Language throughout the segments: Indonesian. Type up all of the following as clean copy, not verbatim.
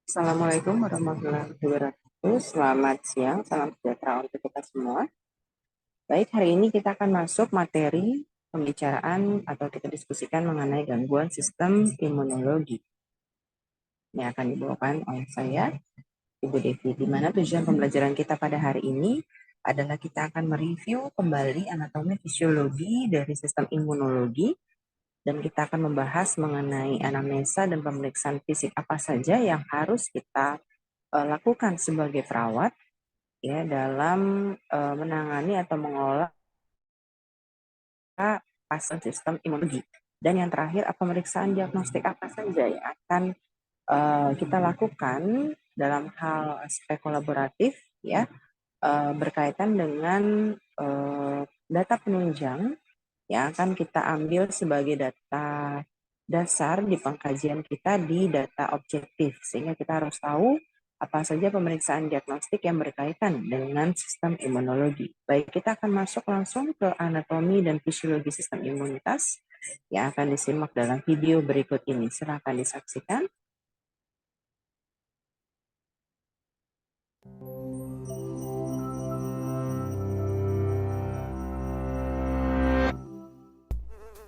Assalamualaikum warahmatullahi wabarakatuh. Selamat siang, salam sejahtera untuk kita semua. Baik, hari ini kita akan masuk materi pembicaraan atau kita diskusikan mengenai gangguan sistem imunologi. Ini akan dibawakan oleh saya, Ibu Devi, di mana tujuan pembelajaran kita pada hari ini adalah kita akan mereview kembali anatomi fisiologi dari sistem imunologi dan kita akan membahas mengenai anamnesa dan pemeriksaan fisik apa saja yang harus kita lakukan sebagai perawat ya dalam menangani atau mengelola pasien sistem imunologi. Dan yang terakhir, pemeriksaan diagnostik apa saja yang akan kita lakukan dalam hal aspek kolaboratif ya berkaitan dengan data penunjang yang akan kita ambil sebagai data dasar di pengkajian kita di data objektif, sehingga kita harus tahu apa saja pemeriksaan diagnostik yang berkaitan dengan sistem imunologi. Baik, kita akan masuk langsung ke anatomi dan fisiologi sistem imunitas yang akan disimak dalam video berikut ini. Silakan disaksikan.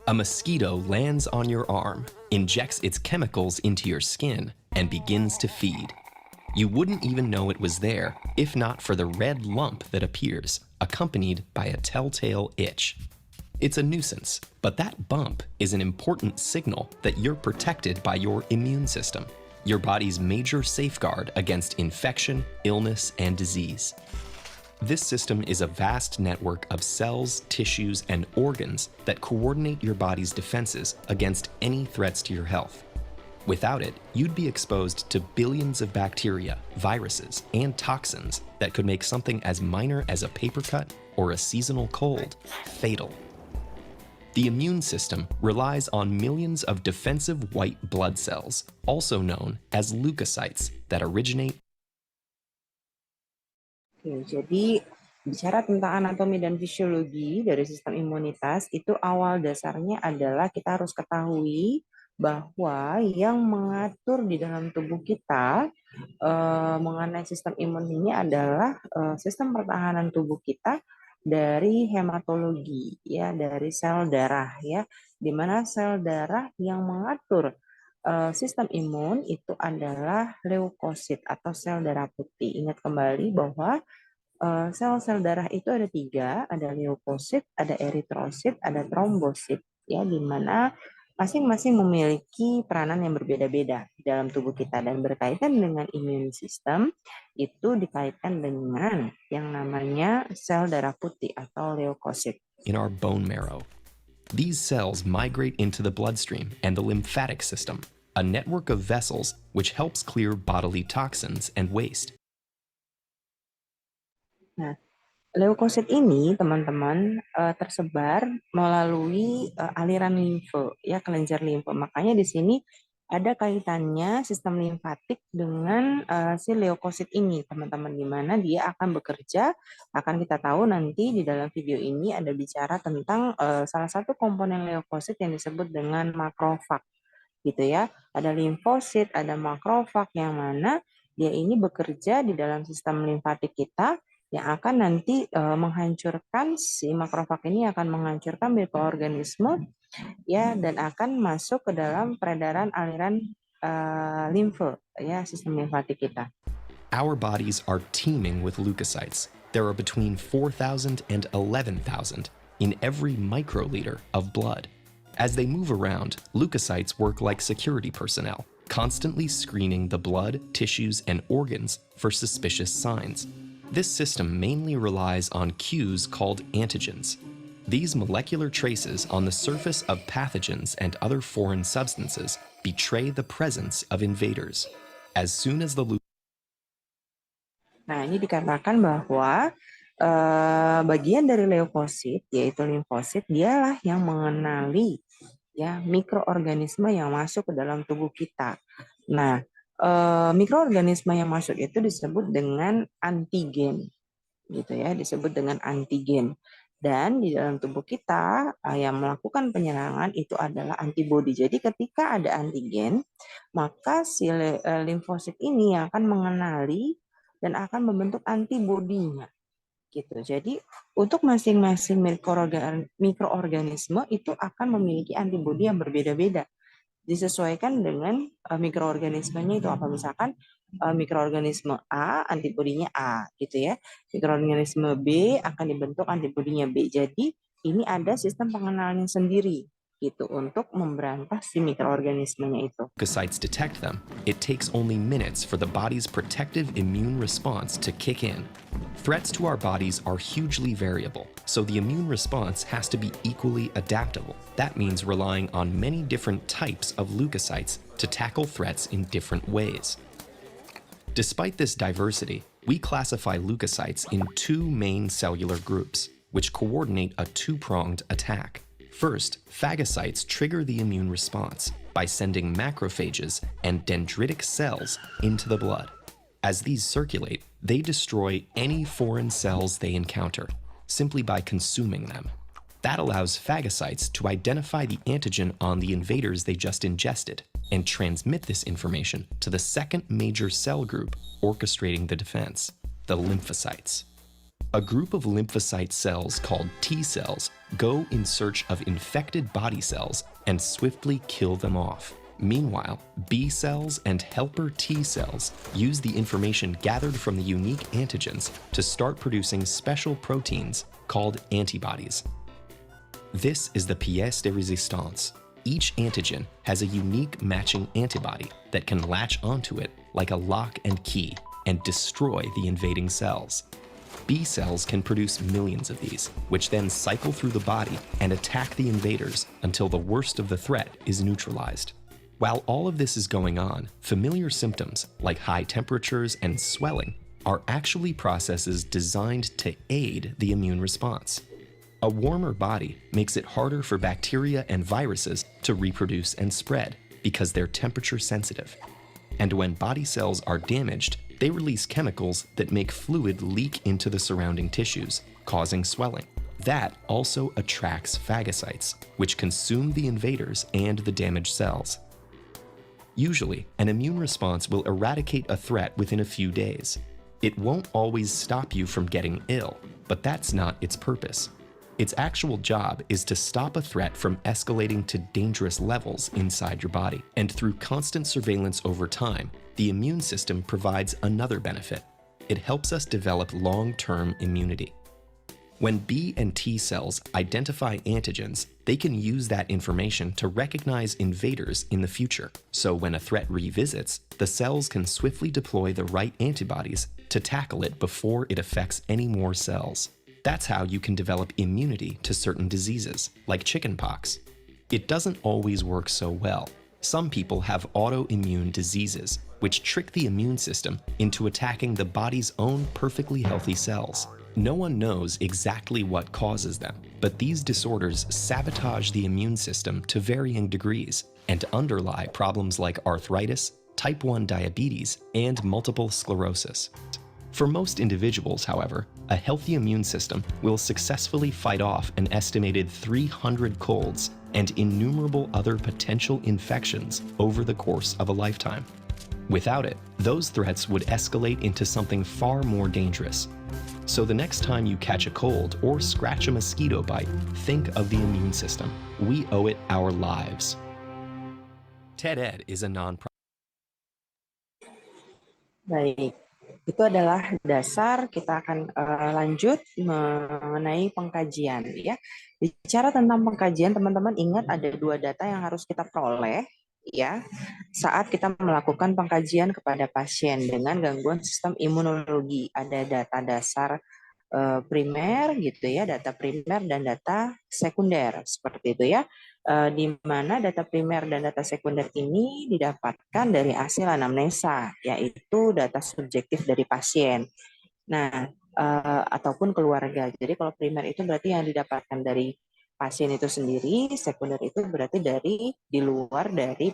A mosquito lands on your arm, injects its chemicals into your skin, and begins to feed. You wouldn't even know it was there if not for the red lump that appears, accompanied by a telltale itch. It's a nuisance, but that bump is an important signal that you're protected by your immune system, your body's major safeguard against infection, illness, and disease. This system is a vast network of cells, tissues, and organs that coordinate your body's defenses against any threats to your health. Without it, you'd be exposed to billions of bacteria, viruses, and toxins that could make something as minor as a paper cut or a seasonal cold fatal. The immune system relies on millions of defensive white blood cells, also known as leukocytes, that originate. Oke, jadi bicara tentang anatomi dan fisiologi dari sistem imunitas, itu awal dasarnya adalah kita harus ketahui bahwa yang mengatur di dalam tubuh kita mengenai sistem imun ini adalah sistem pertahanan tubuh kita dari hematologi, ya, dari sel darah, ya, di mana sel darah yang mengatur sistem imun itu adalah leukosit atau sel darah putih. Ingat kembali bahwa sel-sel darah itu ada tiga, ada leukosit, ada eritrosit, ada trombosit, ya, di mana masing-masing memiliki peranan yang berbeda-beda di dalam tubuh kita dan berkaitan dengan imun sistem itu dikaitkan dengan yang namanya sel darah putih atau leukosit. In our bone marrow. These cells migrate into the bloodstream and the lymphatic system, a network of vessels which helps clear bodily toxins and waste. Nah, leukosit ini teman-teman tersebar melalui aliran limfe, ya, kelenjar limfe. Makanya di sini ada kaitannya sistem limfatik dengan si leukosit ini, teman-teman, di mana dia akan bekerja. Akan kita tahu nanti di dalam video ini ada bicara tentang salah satu komponen leukosit yang disebut dengan makrofag, gitu ya. Ada limfosit, ada makrofag yang mana dia ini bekerja di dalam sistem limfatik kita yang akan nanti menghancurkan si makrofag ini akan menghancurkan mikroorganisme ya dan akan masuk ke dalam peredaran aliran limfe ya sistem limfatik kita. Our bodies are teeming with leukocytes. There are between 4,000 and 11,000 in every microliter of blood. As they move around, leukocytes work like security personnel, constantly screening the blood, tissues, and organs for suspicious signs. This system mainly relies on cues called antigens. These molecular traces on the surface of pathogens and other foreign substances betray the presence of invaders. As soon as the Nah, ini dikatakan bahwa bagian dari leukosit, yaitu limfosit, dialah yang mengenali ya mikroorganisme yang masuk ke dalam tubuh kita. Nah, mikroorganisme yang masuk itu disebut dengan antigen, gitu ya, disebut dengan antigen. Dan di dalam tubuh kita yang melakukan penyerangan itu adalah antibodi. Jadi ketika ada antigen, maka si limfosit ini yang akan mengenali dan akan membentuk antibodinya gitu. Jadi untuk masing-masing mikroorganisme itu akan memiliki antibodi yang berbeda-beda, disesuaikan dengan mikroorganismenya itu apa. Misalkan mikroorganisme A antibodinya A gitu ya, mikroorganisme B akan dibentuk antibodinya B. Jadi ini ada sistem pengenalan sendiri gitu untuk memberantas si mikroorganismenya itu. Leukocytes detect them, it takes only minutes for the body's protective immune response to kick in. Threats to our bodies are hugely variable, so the immune response has to be equally adaptable. That means relying on many different types of leukocytes to tackle threats in different ways. Despite this diversity, we classify leukocytes in two main cellular groups, which coordinate a two-pronged attack. First, phagocytes trigger the immune response by sending macrophages and dendritic cells into the blood. As these circulate, they destroy any foreign cells they encounter, simply by consuming them. That allows phagocytes to identify the antigen on the invaders they just ingested and transmit this information to the second major cell group orchestrating the defense, the lymphocytes. A group of lymphocyte cells called T cells go in search of infected body cells and swiftly kill them off. Meanwhile, B cells and helper T cells use the information gathered from the unique antigens to start producing special proteins called antibodies. This is the pièce de résistance. Each antigen has a unique matching antibody that can latch onto it like a lock and key and destroy the invading cells. B cells can produce millions of these, which then cycle through the body and attack the invaders until the worst of the threat is neutralized. While all of this is going on, familiar symptoms like high temperatures and swelling are actually processes designed to aid the immune response. A warmer body makes it harder for bacteria and viruses to reproduce and spread because they're temperature sensitive. And when body cells are damaged, they release chemicals that make fluid leak into the surrounding tissues, causing swelling. That also attracts phagocytes, which consume the invaders and the damaged cells. Usually, an immune response will eradicate a threat within a few days. It won't always stop you from getting ill, but that's not its purpose. Its actual job is to stop a threat from escalating to dangerous levels inside your body. And through constant surveillance over time, the immune system provides another benefit. It helps us develop long-term immunity. When B and T cells identify antigens, they can use that information to recognize invaders in the future. So when a threat revisits, the cells can swiftly deploy the right antibodies to tackle it before it affects any more cells. That's how you can develop immunity to certain diseases, like chickenpox. It doesn't always work so well. Some people have autoimmune diseases, which trick the immune system into attacking the body's own perfectly healthy cells. No one knows exactly what causes them, but these disorders sabotage the immune system to varying degrees and underlie problems like arthritis, type 1 diabetes, and multiple sclerosis. For most individuals, however, a healthy immune system will successfully fight off an estimated 300 colds and innumerable other potential infections over the course of a lifetime. Without it, those threats would escalate into something far more dangerous. So the next time you catch a cold or scratch a mosquito bite, think of the immune system. We owe it our lives. TED-Ed is a non-profit. Baik, itu adalah dasar. Kita akan lanjut mengenai pengkajian ya. Bicara tentang pengkajian, teman-teman ingat ada dua data yang harus kita peroleh ya saat kita melakukan pengkajian kepada pasien dengan gangguan sistem imunologi. Ada data dasar primer gitu ya, data primer dan data sekunder seperti itu ya. Di mana data primer dan data sekunder ini didapatkan dari hasil anamnesa, yaitu data subjektif dari pasien. Nah, ataupun keluarga. Jadi kalau primer itu berarti yang didapatkan dari pasien itu sendiri, sekunder itu berarti dari di luar dari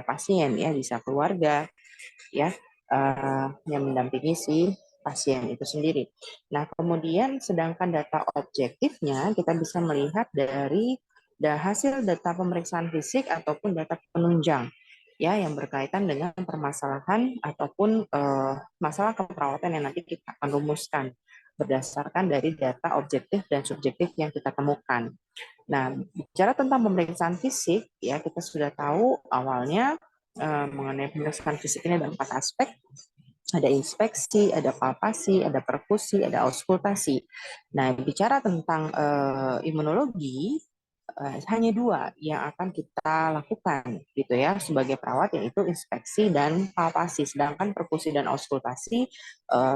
pasien ya, bisa keluarga ya yang mendampingi si pasien itu sendiri. Nah, kemudian sedangkan data objektifnya kita bisa melihat dari hasil data pemeriksaan fisik ataupun data penunjang ya yang berkaitan dengan permasalahan ataupun masalah keperawatan yang nanti kita akan rumuskan berdasarkan dari data objektif dan subjektif yang kita temukan. Nah, bicara tentang pemeriksaan fisik, ya kita sudah tahu awalnya mengenai pemeriksaan fisik ini ada 4 aspek. Ada inspeksi, ada palpasi, ada perkusi, ada auskultasi. Nah, bicara tentang imunologi, hanya 2 yang akan kita lakukan gitu ya sebagai perawat, yaitu inspeksi dan palpasi. Sedangkan perkusi dan auskultasi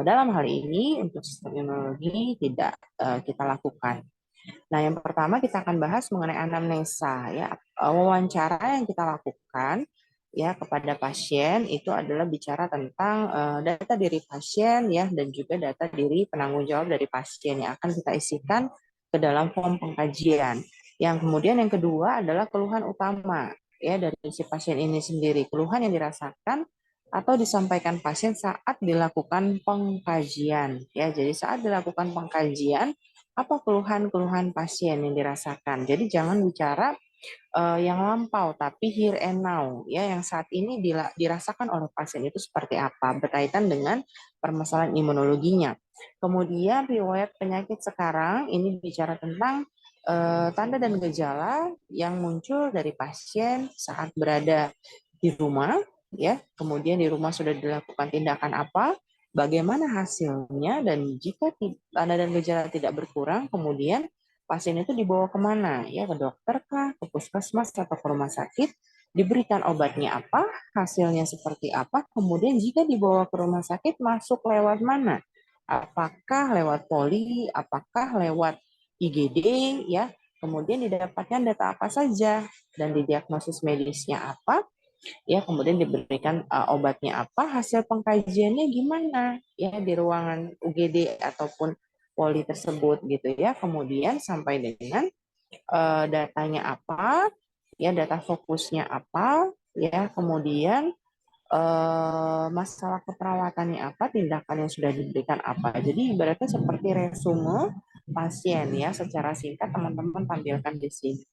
dalam hal ini untuk sistem imunologi tidak kita lakukan. Nah, yang pertama kita akan bahas mengenai anamnesa ya. Wawancara yang kita lakukan ya kepada pasien itu adalah bicara tentang data diri pasien ya dan juga data diri penanggung jawab dari pasien yang akan kita isikan ke dalam form pengkajian. Yang kemudian yang kedua adalah keluhan utama ya dari si pasien ini sendiri, keluhan yang dirasakan atau disampaikan pasien saat dilakukan pengkajian ya. Jadi saat dilakukan pengkajian apa keluhan-keluhan pasien yang dirasakan. Jadi jangan bicara yang lampau, tapi here and now, ya yang saat ini dirasakan oleh pasien itu seperti apa, berkaitan dengan permasalahan imunologinya. Kemudian riwayat penyakit sekarang ini bicara tentang tanda dan gejala yang muncul dari pasien saat berada di rumah, ya. Kemudian di rumah sudah dilakukan tindakan apa, bagaimana hasilnya, dan jika tanda dan gejala tidak berkurang, kemudian pasien itu dibawa kemana? Ya, ke dokter kah, ke puskesmas, atau ke rumah sakit, diberikan obatnya apa, hasilnya seperti apa, kemudian jika dibawa ke rumah sakit, masuk lewat mana? Apakah lewat poli, apakah lewat IGD, ya, kemudian didapatkan data apa saja, dan didiagnosis medisnya apa, ya kemudian diberikan obatnya apa, hasil pengkajiannya gimana ya di ruangan UGD ataupun poli tersebut gitu ya, kemudian sampai dengan datanya apa ya, data fokusnya apa ya, kemudian masalah keperawatannya apa, tindakan yang sudah diberikan apa. Jadi ibaratnya seperti resume pasien ya, secara singkat teman-teman tampilkan di sini.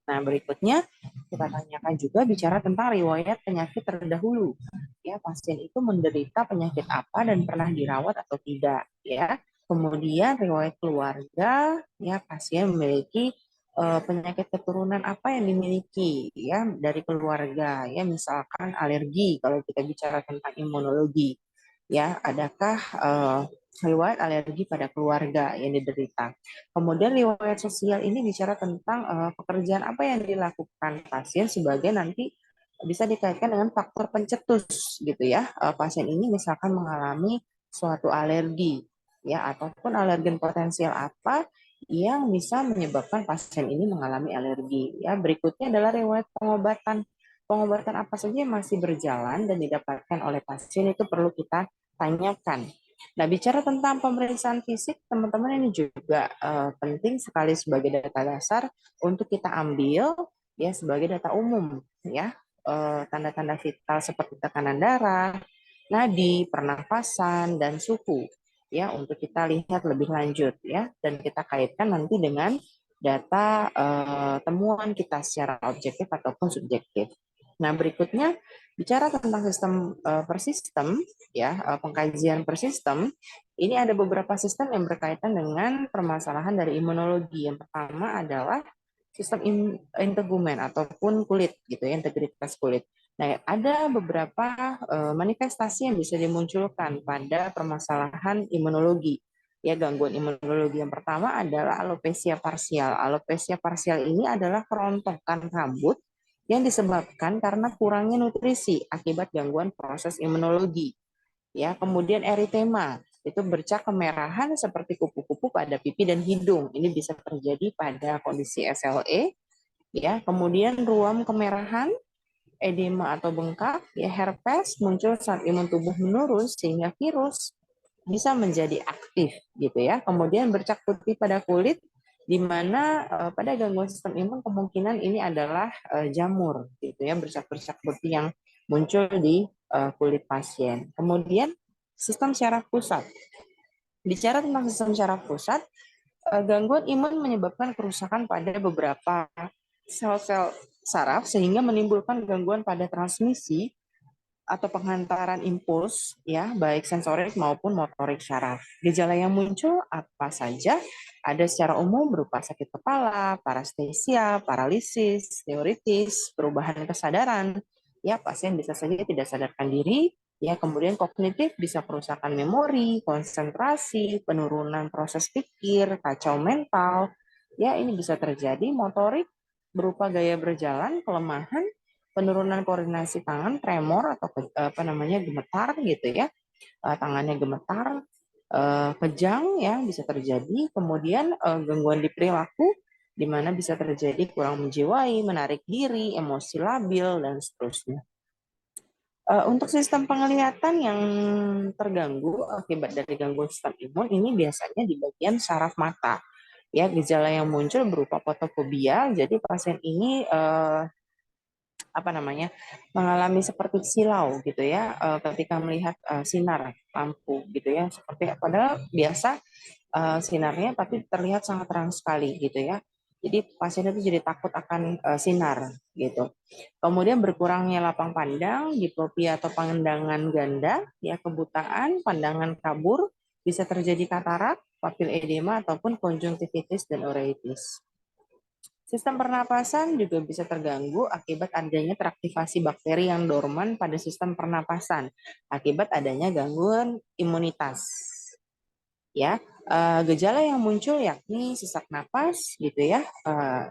Nah, berikutnya kita tanyakan juga bicara tentang riwayat penyakit terdahulu. Ya, pasien itu menderita penyakit apa dan pernah dirawat atau tidak, ya. Kemudian riwayat keluarga, ya pasien memiliki penyakit keturunan apa yang dimiliki ya dari keluarga, ya misalkan alergi kalau kita bicara tentang imunologi. Ya, adakah riwayat alergi pada keluarga yang diderita. Kemudian riwayat sosial ini bicara tentang pekerjaan apa yang dilakukan pasien sebagai nanti bisa dikaitkan dengan faktor pencetus gitu ya. Pasien ini misalkan mengalami suatu alergi ya, ataupun alergen potensial apa yang bisa menyebabkan pasien ini mengalami alergi. Ya, berikutnya adalah riwayat pengobatan. Pengobatan apa saja yang masih berjalan dan didapatkan oleh pasien itu perlu kita tanyakan. Nah, bicara tentang pemeriksaan fisik, teman-teman ini juga penting sekali sebagai data dasar untuk kita ambil ya sebagai data umum ya. Tanda-tanda vital seperti tekanan darah, nadi, pernafasan, dan suhu ya untuk kita lihat lebih lanjut ya, dan kita kaitkan nanti dengan data temuan kita secara objektif ataupun subjektif. Nah, berikutnya bicara tentang sistem per sistem ya, pengkajian per sistem, ini ada beberapa sistem yang berkaitan dengan permasalahan dari imunologi. Yang pertama adalah sistem integumen ataupun kulit gitu ya, integritas kulit. Nah, ada beberapa manifestasi yang bisa dimunculkan pada permasalahan imunologi. Ya, gangguan imunologi yang pertama adalah alopecia parsial. Alopecia parsial ini adalah kerontokan rambut yang disebabkan karena kurangnya nutrisi akibat gangguan proses imunologi. Ya, kemudian eritema itu bercak kemerahan seperti kupu-kupu pada pipi dan hidung. Ini bisa terjadi pada kondisi SLE. Ya, kemudian ruam kemerahan, edema atau bengkak, ya herpes muncul saat imun tubuh menurun sehingga virus bisa menjadi aktif gitu ya. Kemudian bercak putih pada kulit, di mana pada gangguan sistem imun kemungkinan ini adalah jamur gitu ya, bercak-bercak putih yang muncul di kulit pasien. Kemudian Sistem syaraf pusat. Bicara tentang sistem syaraf pusat, gangguan imun menyebabkan kerusakan pada beberapa sel-sel saraf sehingga menimbulkan gangguan pada transmisi atau penghantaran impuls ya, baik sensorik maupun motorik syaraf. Gejala yang muncul apa saja? Ada secara umum berupa sakit kepala, parestesia, paralisis, neuritis, perubahan kesadaran. Ya, pasien bisa saja tidak sadarkan diri, ya, kemudian kognitif bisa kerusakan memori, konsentrasi, penurunan proses pikir, kacau mental. Ya, ini bisa terjadi motorik berupa gaya berjalan, kelemahan, penurunan koordinasi tangan, tremor atau gemetar gitu ya, tangannya gemetar, kejang ya bisa terjadi, kemudian gangguan di perilaku di mana bisa terjadi kurang menjiwai, menarik diri, emosi labil dan seterusnya. Untuk sistem penglihatan yang terganggu akibat dari gangguan sistem imun ini biasanya di bagian saraf mata. Ya, gejala yang muncul berupa fotofobia. Jadi pasien ini mengalami seperti silau gitu ya ketika melihat sinar lampu gitu ya, seperti padahal biasa sinarnya tapi terlihat sangat terang sekali gitu ya. Jadi pasien itu jadi takut akan sinar gitu. Kemudian berkurangnya lapang pandang, diplopia atau pandangan ganda, ya kebutaan, pandangan kabur, bisa terjadi katarak, papil edema ataupun konjungtivitis dan uveitis. Sistem pernapasan juga bisa terganggu akibat adanya teraktivasi bakteri yang dorman pada sistem pernapasan akibat adanya gangguan imunitas. Ya, gejala yang muncul yakni sesak napas, gitu ya,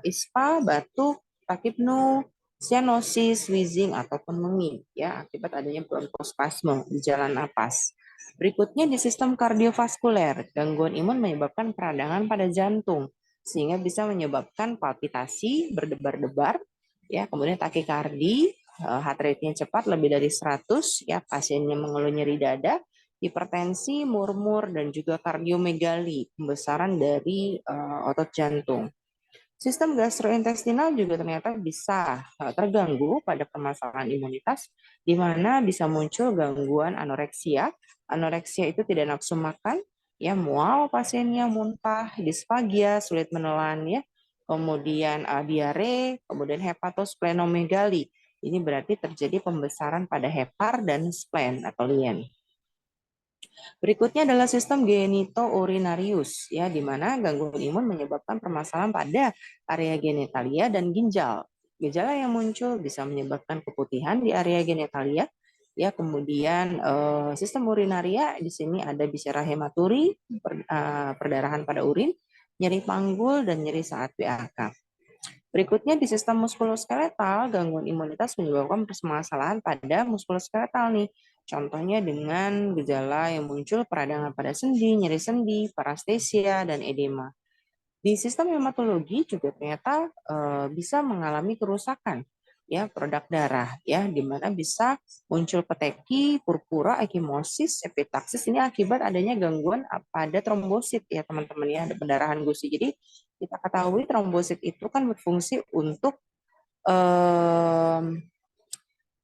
ispa, batuk, takipnu, cyanosis, wheezing ataupun menging, ya, akibat adanya bronkospasme di jalan napas. Berikutnya di sistem kardiovaskuler, gangguan imun menyebabkan peradangan pada jantung sehingga bisa menyebabkan palpitasi, berdebar-debar, ya, kemudian takikardi, heart rate-nya cepat lebih dari 100, ya, pasiennya mengeluh nyeri dada, hipertensi, murmur, dan juga kardiomegali, pembesaran dari otot jantung. Sistem gastrointestinal juga ternyata bisa terganggu pada permasalahan imunitas, di mana bisa muncul gangguan anoreksia. Anoreksia itu tidak nafsu makan, ya mual pasiennya, muntah, disfagia, sulit menelan, ya, kemudian diare, kemudian hepatosplenomegali. Ini berarti terjadi pembesaran pada hepar dan spleen atau lien. Berikutnya adalah sistem genitourinarius, ya, di mana gangguan imun menyebabkan permasalahan pada area genitalia dan ginjal. Gejala yang muncul bisa menyebabkan keputihan di area genitalia, ya, kemudian sistem urinaria di sini ada bicara hematuri, perdarahan pada urin, nyeri panggul dan nyeri saat BAK. Berikutnya di sistem muskuloskeletal, gangguan imunitas menyebabkan permasalahan pada muskuloskeletal nih. Contohnya dengan gejala yang muncul peradangan pada sendi, nyeri sendi, parastesia, dan edema. Di sistem hematologi juga ternyata bisa mengalami kerusakan ya produk darah ya, di mana bisa muncul peteki, purpura, ekimosis, epitaksis ini akibat adanya gangguan pada trombosit ya teman-teman ya, ada pendarahan gusi. Jadi kita ketahui trombosit itu kan berfungsi untuk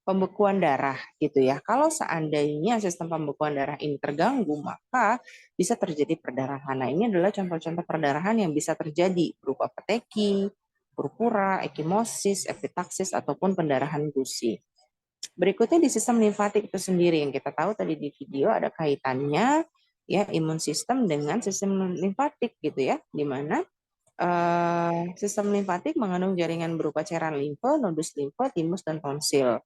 pembekuan darah gitu ya. Kalau seandainya sistem pembekuan darah ini terganggu, maka bisa terjadi perdarahan. Nah, ini adalah contoh-contoh perdarahan yang bisa terjadi berupa peteki, purpura, ekimosis, epitaksis ataupun pendarahan gusi. Berikutnya di sistem limfatik itu sendiri yang kita tahu tadi di video ada kaitannya ya imun sistem dengan sistem limfatik gitu ya, di mana sistem limfatik mengandung jaringan berupa cairan limfe, nodus limfe, timus dan tonsil.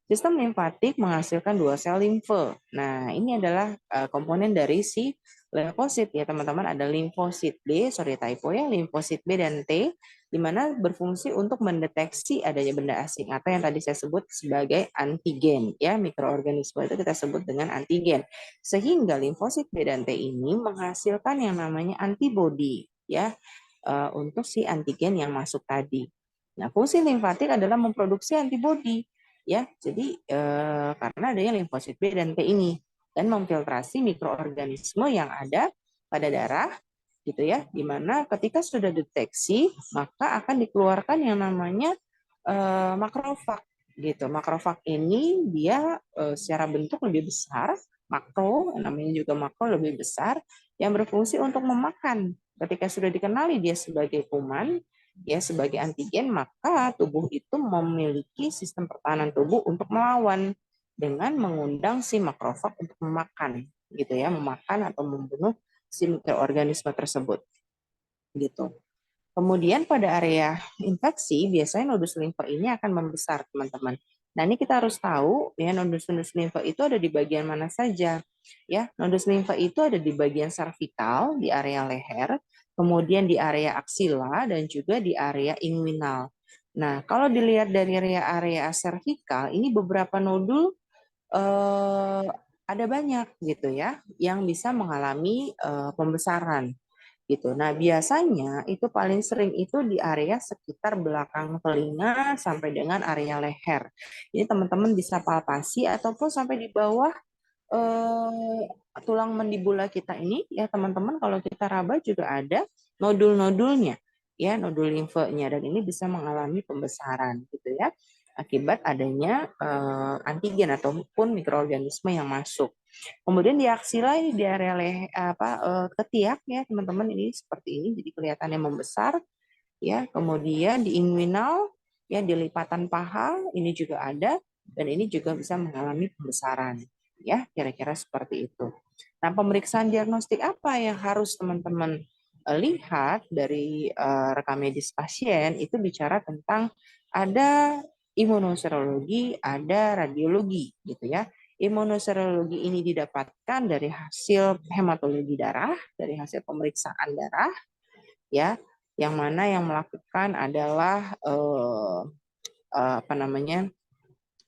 Sistem limfatik menghasilkan 2 sel limfe. Nah, ini adalah komponen dari si limfosit ya, teman-teman. Ada limfosit B, sorry typo ya, limfosit B dan T, di mana berfungsi untuk mendeteksi adanya benda asing atau yang tadi saya sebut sebagai antigen ya, mikroorganisme itu kita sebut dengan antigen. Sehingga limfosit B dan T ini menghasilkan yang namanya antibodi ya untuk si antigen yang masuk tadi. Nah, fungsi limfatik adalah memproduksi antibodi ya. Jadi karena adanya limfosit B dan T ini dan memfiltrasi mikroorganisme yang ada pada darah gitu ya, di mana ketika sudah deteksi maka akan dikeluarkan yang namanya makrofag gitu. Makrofag ini dia secara bentuk lebih besar makro, namanya juga makro lebih besar, yang berfungsi untuk memakan. Ketika sudah dikenali dia sebagai kuman, ya sebagai antigen, maka tubuh itu memiliki sistem pertahanan tubuh untuk melawan dengan mengundang si makrofag untuk memakan, gitu ya, memakan atau membunuh si mikroorganisme tersebut, gitu. Kemudian pada area infeksi, biasanya nodus limfa ini akan membesar, teman-teman. Nah, ini kita harus tahu ya nodus-nodus limfa itu ada di bagian mana saja. Ya, nodus limfa itu ada di bagian servikal, di area leher, kemudian di area aksila dan juga di area inguinal. Nah, kalau dilihat dari area servikal, ini beberapa nodul ada banyak gitu ya yang bisa mengalami pembesaran gitu. Nah, biasanya itu paling sering itu di area sekitar belakang telinga sampai dengan area leher. Ini teman-teman bisa palpasi ataupun sampai di bawah eh, tulang mandibula kita ini ya teman-teman, kalau kita raba juga ada nodul-nodulnya ya, nodul limfanya, dan ini bisa mengalami pembesaran gitu ya akibat adanya antigen ataupun mikroorganisme yang masuk. Kemudian di aksila ini di area ketiak ya teman-teman, ini seperti ini jadi kelihatannya membesar ya. Kemudian di inguinal ya di lipatan paha ini juga ada, dan ini juga bisa mengalami pembesaran ya, kira-kira seperti itu. Nah, pemeriksaan diagnostik apa yang harus teman-teman lihat dari rekam medis pasien itu bicara tentang ada imunoserologi, ada radiologi gitu ya. Imunoserologi ini didapatkan dari hasil hematologi darah, dari hasil pemeriksaan darah ya, yang mana yang melakukan adalah apa namanya,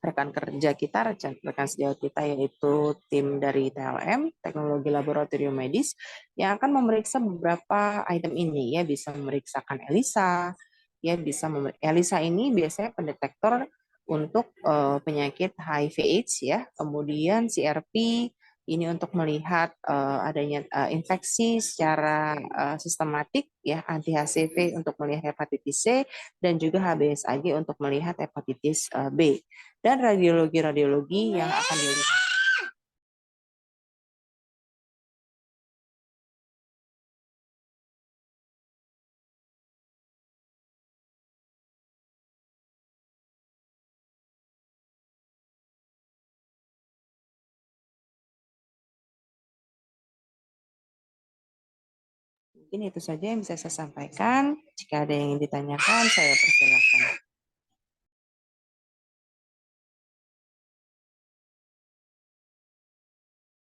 rekan kerja kita, rekan sejawat kita, yaitu tim dari TLM, Teknologi Laboratorium Medis, yang akan memeriksa beberapa item ini ya, bisa memeriksakan ELISA, ya bisa ELISA ini biasanya pendetektor untuk penyakit HIV/AIDS ya, kemudian CRP ini untuk melihat adanya infeksi secara sistematik ya, anti HCV untuk melihat hepatitis C, dan juga HBsAg untuk melihat hepatitis B, dan radiologi-radiologi yang akan dilihat. Mungkin itu saja yang bisa saya sampaikan. Jika ada yang ingin ditanyakan, saya persilakan.